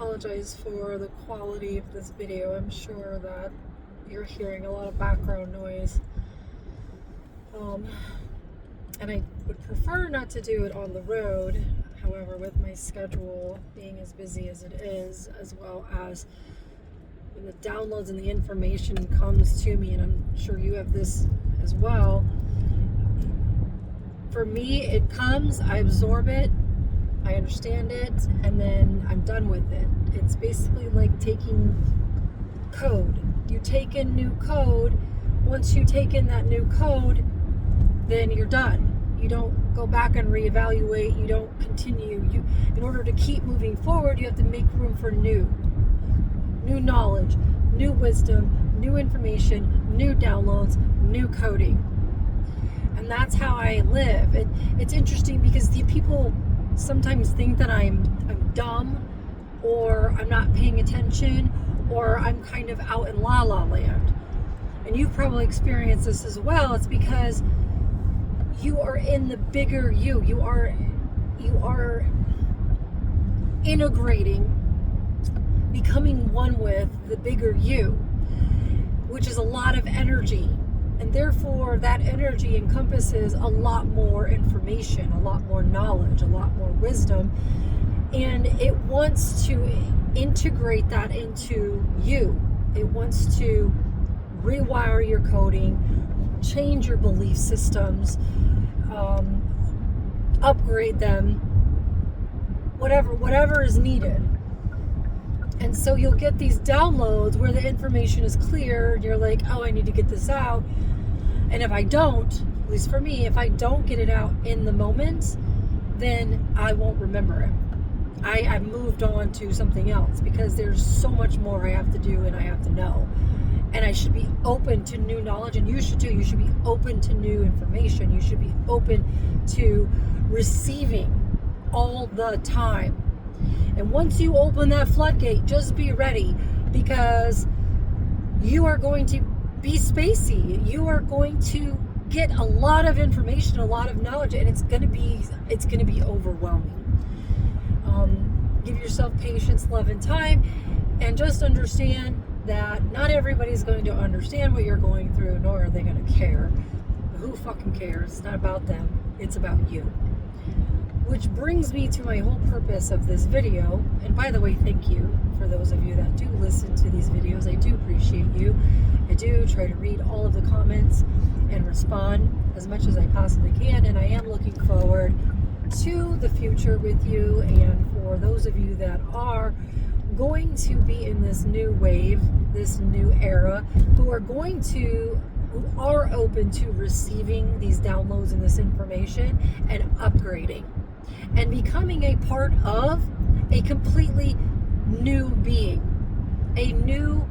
apologize for the quality of this video. I'm sure that you're hearing a lot of background noise. And I would prefer not to do it on the road. However, with my schedule being as busy as it is, as well as when the downloads and the information comes to me, and I'm sure you have this as well, for me, it comes, I absorb it, I understand it, and then I'm done with it. It's basically like taking code. You take in new code. Once you take in that new code, then you're done. You don't go back and reevaluate. You don't continue. In order to keep moving forward, you have to make room for new knowledge, new wisdom, new information, new downloads, new coding. And that's how I live. It's interesting because the people sometimes think that I'm dumb, or I'm not paying attention, or I'm kind of out in la la land. And you've probably experienced this as well. It's because you are in the bigger you. You are integrating, becoming one with the bigger you, which is a lot of energy. And therefore, that energy encompasses a lot more information, a lot more knowledge, a lot more wisdom. And it wants to integrate that into you. It wants to rewire your coding, change your belief systems, upgrade them, whatever is needed. And so you'll get these downloads where the information is clear, and you're like, oh, I need to get this out. And if I don't, at least for me, if I don't get it out in the moment, then I won't remember it. I've moved on to something else because there's so much more I have to do and I have to know. And I should be open to new knowledge, and you should too. You should be open to new information. You should be open to receiving all the time. And once you open that floodgate, just be ready, because you are going to be spacey. You are going to get a lot of information, a lot of knowledge, and it's going to be overwhelming. Give yourself patience, love, and time, and just understand that not everybody's going to understand what you're going through, nor are they going to care. But who fucking cares? It's not about them. It's about you. Which brings me to my whole purpose of this video. And by the way, thank you for those of you that do listen to these videos. I do appreciate you. I do try to read all of the comments and respond as much as I possibly can. And I am looking forward to the future with you. And for those of you that are going to be in this new wave, this new era, who are open to receiving these downloads and this information and upgrading and becoming a part of a completely new being, a new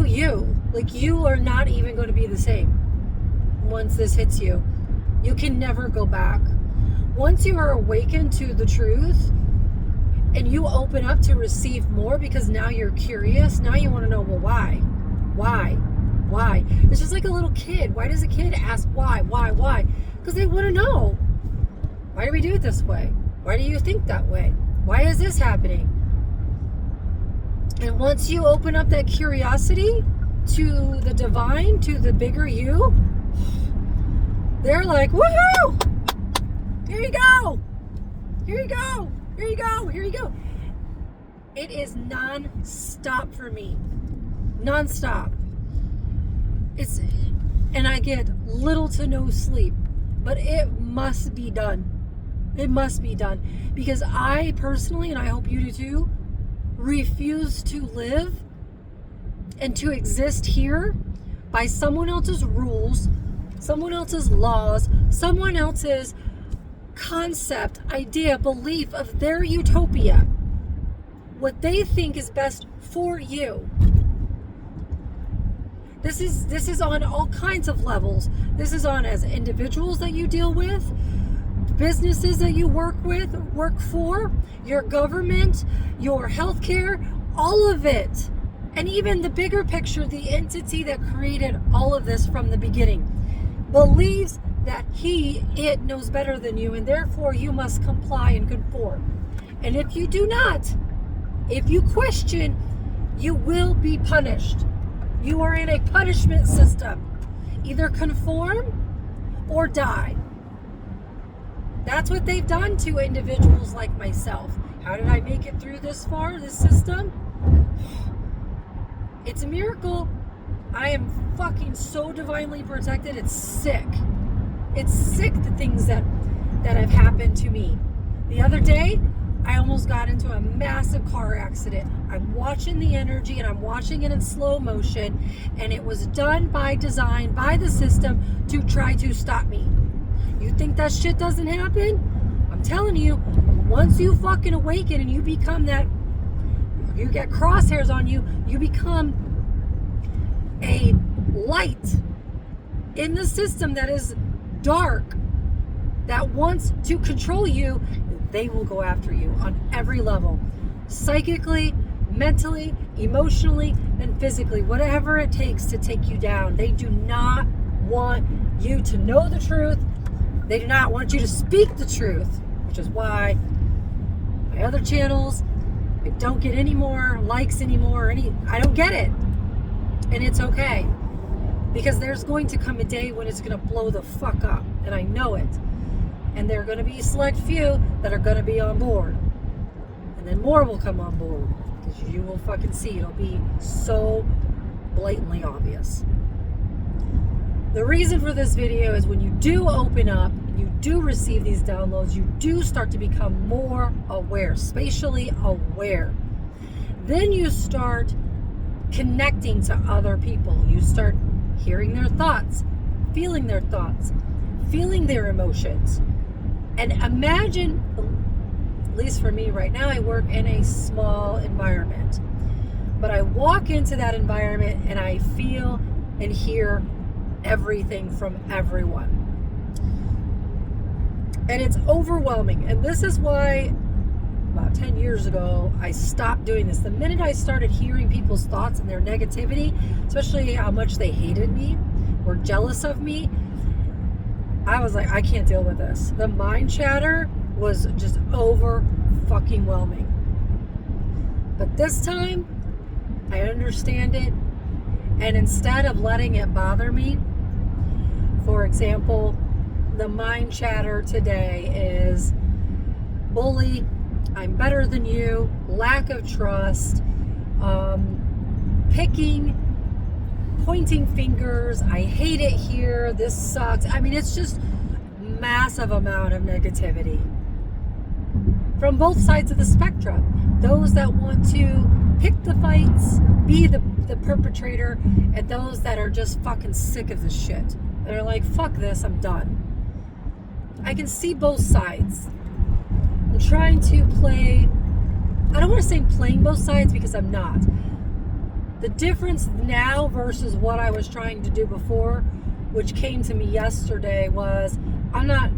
you. Like, you are not even going to be the same once this hits you. You can never go back. Once you are awakened to the truth and you open up to receive more, because now you're curious, now you want to know, well, why? It's just like a little kid. Why does a kid ask why? Because they want to know. Why do we do it this way? Why do you think that way? Why is this happening? And once you open up that curiosity to the divine, to the bigger you, they're like, woohoo! Here you go. It is non-stop for me. Non-stop. And I get little to no sleep, but it must be done. It must be done, because I personally, and I hope you do too, refuse to live and to exist here by someone else's rules, someone else's laws, someone else's concept, idea, belief of their utopia, what they think is best for you. This is on all kinds of levels. This is on as individuals that you deal with, businesses that you work for, your government, your healthcare, all of it. And even the bigger picture, the entity that created all of this from the beginning believes that it knows better than you, and therefore you must comply and conform. And if you do not, if you question, you will be punished. You are in a punishment system. Either conform or die. That's what they've done to individuals like myself. How did I make it through this far, this system? It's a miracle. I am fucking so divinely protected. It's sick. It's sick, the things that have happened to me. The other day, I almost got into a massive car accident. I'm watching the energy and I'm watching it in slow motion, and it was done by design, by the system to try to stop me. You think that shit doesn't happen? I'm telling you, once you fucking awaken and you become that, you get crosshairs on you, you become a light in the system that is dark, that wants to control you. They will go after you on every level, psychically, mentally, emotionally, and physically, whatever it takes to take you down. They do not want you to know the truth. They do not want you to speak the truth, which is why my other channels, I don't get any more likes anymore. I don't get it. And it's okay, because there's going to come a day when it's going to blow the fuck up, and I know it. And there are going to be a select few that are going to be on board, and then more will come on board, because you will fucking see. It'll be so blatantly obvious. The reason for this video is when you do open up and you do receive these downloads, you do start to become more aware, spatially aware. Then you start connecting to other people. You start hearing their thoughts, feeling their emotions. And imagine, at least for me right now, I work in a small environment, but I walk into that environment and I feel and hear everything from everyone. And it's overwhelming. And this is why about 10 years ago, I stopped doing this. The minute I started hearing people's thoughts and their negativity, especially how much they hated me, were jealous of me, I was like, I can't deal with this. The mind chatter was just over fucking whelming. But this time, I understand it. And instead of letting it bother me, for example, the mind chatter today is bully, I'm better than you, lack of trust, picking, pointing fingers, I hate it here, this sucks. I mean, it's just massive amount of negativity from both sides of the spectrum. Those that want to pick the fights, be the perpetrator, and those that are just fucking sick of the shit. They're like, fuck this, I'm done. I can see both sides. I'm trying to play, I don't want to say playing both sides, because I'm not. The difference now versus what I was trying to do before, which came to me yesterday, was I'm not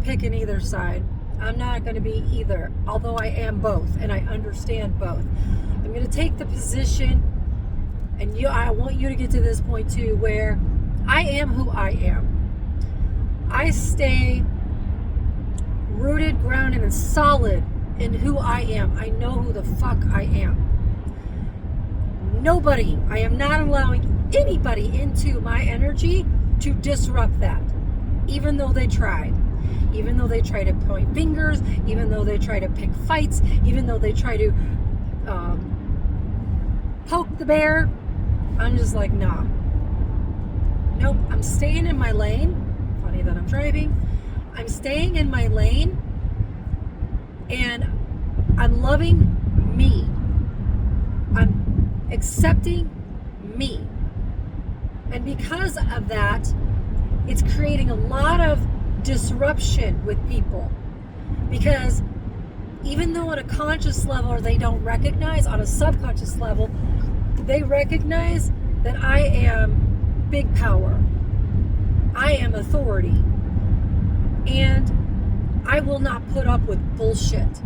picking either side. I'm not going to be either, although I am both, and I understand both. I'm going to take the position, and I want you to get to this point too, where I am who I am. I stay rooted, grounded, and solid in who I am. I know who the fuck I am. I am not allowing anybody into my energy to disrupt that, even though they try. Even though they try to point fingers, even though they try to pick fights, even though they try to poke the bear, I'm just like, nah. Nope, I'm staying in my lane. Funny that I'm driving. I'm staying in my lane, and I'm loving me. I'm accepting me. And because of that, it's creating a lot of disruption with people, because even though on a conscious level they don't recognize, on a subconscious level they recognize that I am big power, I am authority, and I will not put up with bullshit.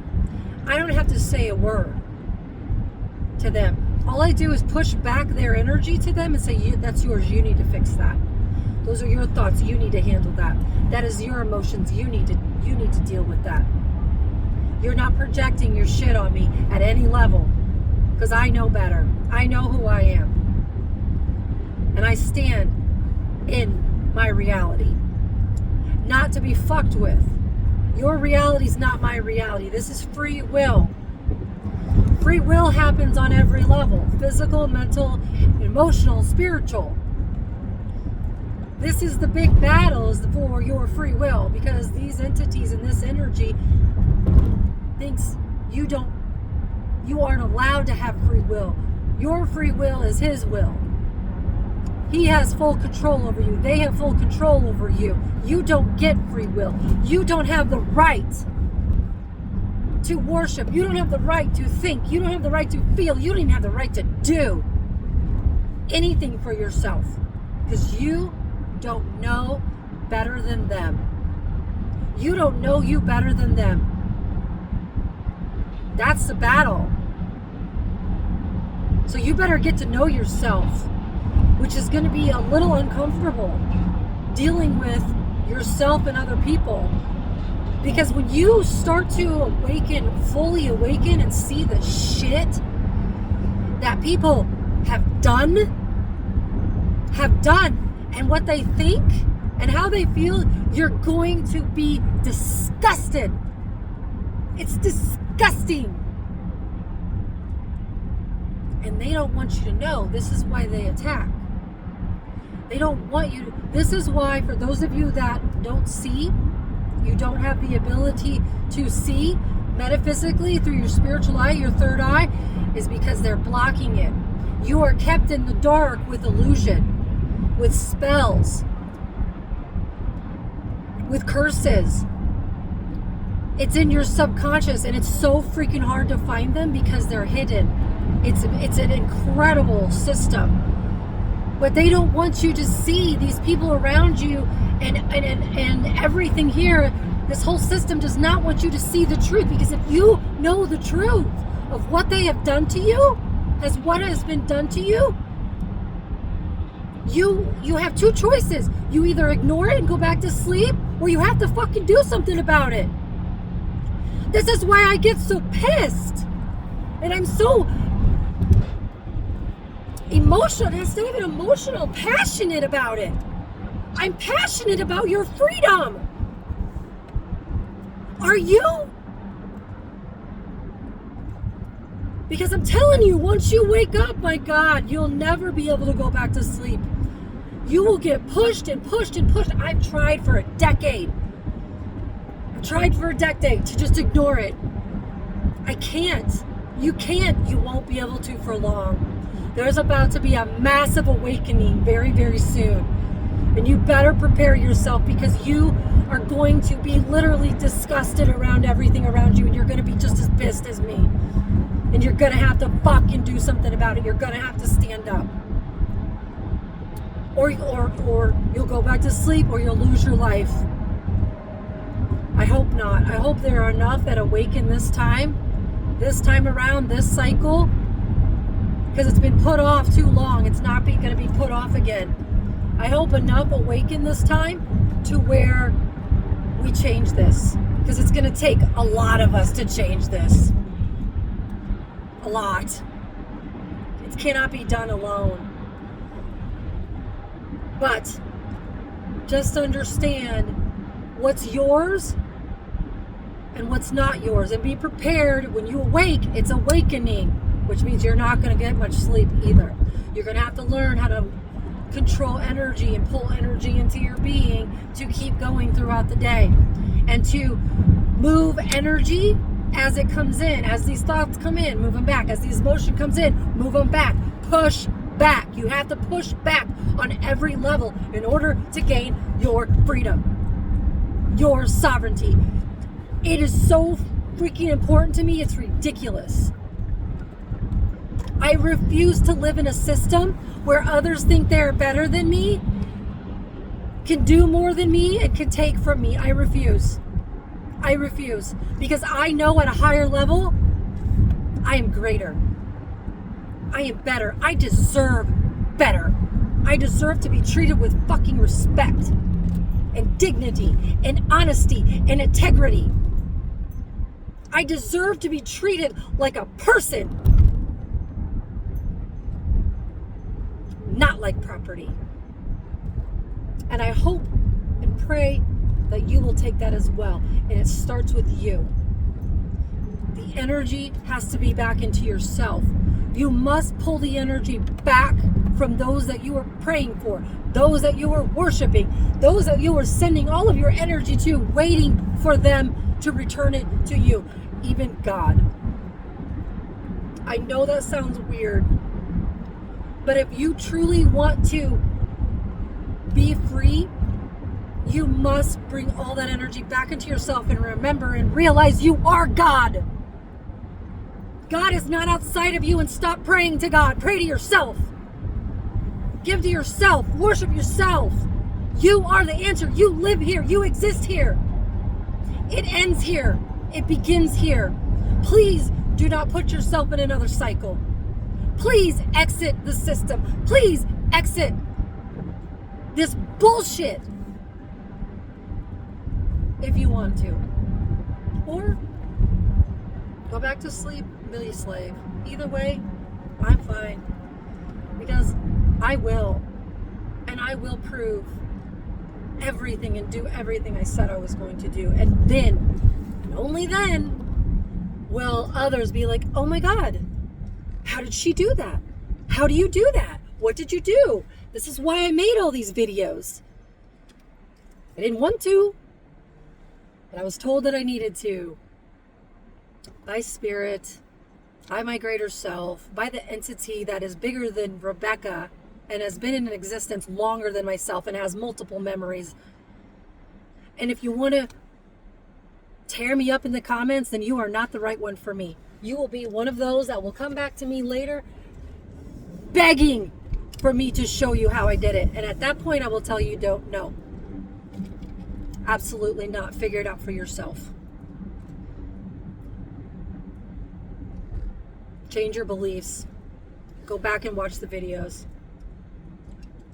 I don't have to say a word to them. All I do is push back their energy to them and say, that's yours, you need to fix that. Those are your thoughts. You need to handle that. That is your emotions. You need to deal with that. You're not projecting your shit on me at any level, because I know better. I know who I am. And I stand in my reality. Not to be fucked with. Your reality is not my reality. This is free will. Free will happens on every level. Physical, mental, emotional, spiritual. This is the big battle, is for your free will, because these entities and this energy thinks you aren't allowed to have free will. Your free will is his will. He has full control over you. They have full control over you. You don't get free will. You don't have the right to worship. You don't have the right to think. You don't have the right to feel. You don't even have the right to do anything for yourself, because you don't know better than them. You don't know you better than them. That's the battle. So you better get to know yourself, which is going to be a little uncomfortable, dealing with yourself and other people. Because when you start to awaken, fully awaken, and see the shit that people have done, and what they think and how they feel, you're going to be disgusted. It's disgusting. And they don't want you to know. This is why they attack. They don't want you to. This is why, for those of you that don't see, you don't have the ability to see metaphysically through your spiritual eye, your third eye, is because they're blocking it. You are kept in the dark with illusion, with spells, with curses. It's in your subconscious, and it's so freaking hard to find them because they're hidden. It's an incredible system. But they don't want you to see these people around you and everything here. This whole system does not want you to see the truth, because if you know the truth of what they have done to you, as what has been done to you, you have two choices. You either ignore it and go back to sleep, or you have to fucking do something about it. This is why I get so pissed. And I'm so emotional. It's not even emotional, passionate about it. I'm passionate about your freedom. Are you? Because I'm telling you, once you wake up, my God, you'll never be able to go back to sleep. You will get pushed and pushed and pushed. I've tried for a decade. To just ignore it. I can't. You can't. You won't be able to for long. There's about to be a massive awakening very, very soon. And you better prepare yourself, because you are going to be literally disgusted around everything around you, and you're going to be just as pissed as me. And you're going to have to fucking do something about it. You're going to have to stand up. Or you'll go back to sleep, or you'll lose your life. I hope not. I hope there are enough that awaken this time around, this cycle, because it's been put off too long. It's not going to be put off again. I hope enough awaken this time to where we change this, because it's going to take a lot of us to change this. A lot. It cannot be done alone. But just understand what's yours and what's not yours, and be prepared. When you awake, it's awakening, which means you're not going to get much sleep either. You're going to have to learn how to control energy and pull energy into your being to keep going throughout the day, and to move energy as it comes in. As these thoughts come in, move them back. As these emotion comes in, move them back. Push back. You have to push back on every level in order to gain your freedom, your sovereignty. It is so freaking important to me. It's ridiculous. I refuse to live in a system where others think they're better than me, can do more than me, and can take from me. I refuse. Because I know at a higher level, I am greater. I am better. I deserve better. I deserve to be treated with fucking respect and dignity and honesty and integrity. I deserve to be treated like a person, not like property. And I hope and pray that you will take that as well. And it starts with you. The energy has to be back into yourself. You must pull the energy back from those that you were praying for, those that you were worshiping, those that you were sending all of your energy to, waiting for them to return it to you. Even God. I know that sounds weird, but if you truly want to be free, you must bring all that energy back into yourself and remember and realize you are God. God is not outside of you, and stop praying to God. Pray to yourself. Give to yourself. Worship yourself. You are the answer. You live here. You exist here. It ends here. It begins here. Please do not put yourself in another cycle. Please exit the system. Please exit this bullshit if you want to. Or go back to sleep, be a slave. Either way, I'm fine. Because I will. And I will prove everything and do everything I said I was going to do. And then, and only then, will others be like, oh my God, how did she do that? How do you do that? What did you do? This is why I made all these videos. I didn't want to, but I was told that I needed to. By spirit, by my greater self, by the entity that is bigger than Rebecca and has been in existence longer than myself and has multiple memories. And if you want to tear me up in the comments, then you are not the right one for me. You will be one of those that will come back to me later begging for me to show you how I did it. And at that point, I will tell you, don't know. Absolutely not. Figure it out for yourself. Change your beliefs. Go back and watch the videos.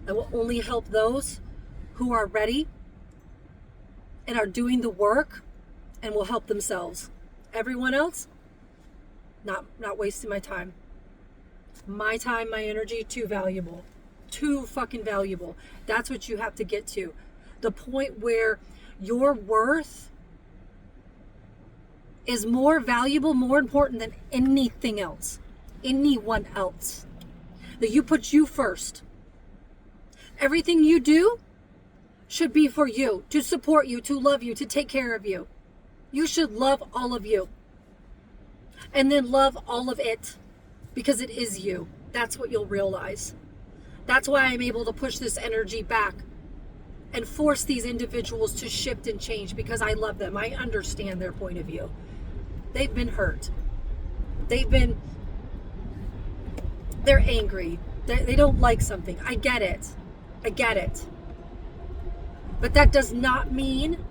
I will only help those who are ready and are doing the work and will help themselves. Everyone else, not wasting my time. My time, my energy, too valuable. Too fucking valuable. That's what you have to get to. The point where your worth is more valuable, more important than anything else. Anyone else. That you put you first. Everything you do should be for you, to support you, to love you, to take care of you. You should love all of you. And then love all of it. Because it is you. That's what you'll realize. That's why I'm able to push this energy back and force these individuals to shift and change, because I love them. I understand their point of view. They've been hurt. They're angry. They don't like something. I get it. But that does not mean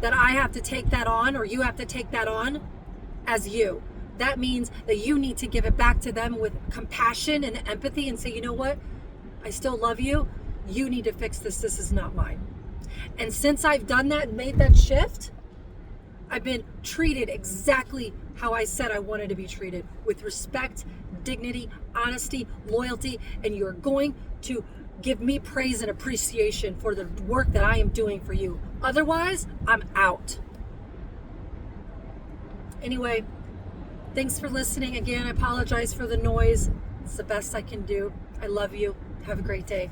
that I have to take that on, or you have to take that on as you. That means that you need to give it back to them with compassion and empathy and say, you know what? I still love you. You need to fix this. This is not mine. And since I've done that and made that shift, I've been treated exactly how I said I wanted to be treated, with respect, dignity, honesty, loyalty, and you're going to give me praise and appreciation for the work that I am doing for you. Otherwise, I'm out. Anyway, thanks for listening. Again, I apologize for the noise. It's the best I can do. I love you. Have a great day.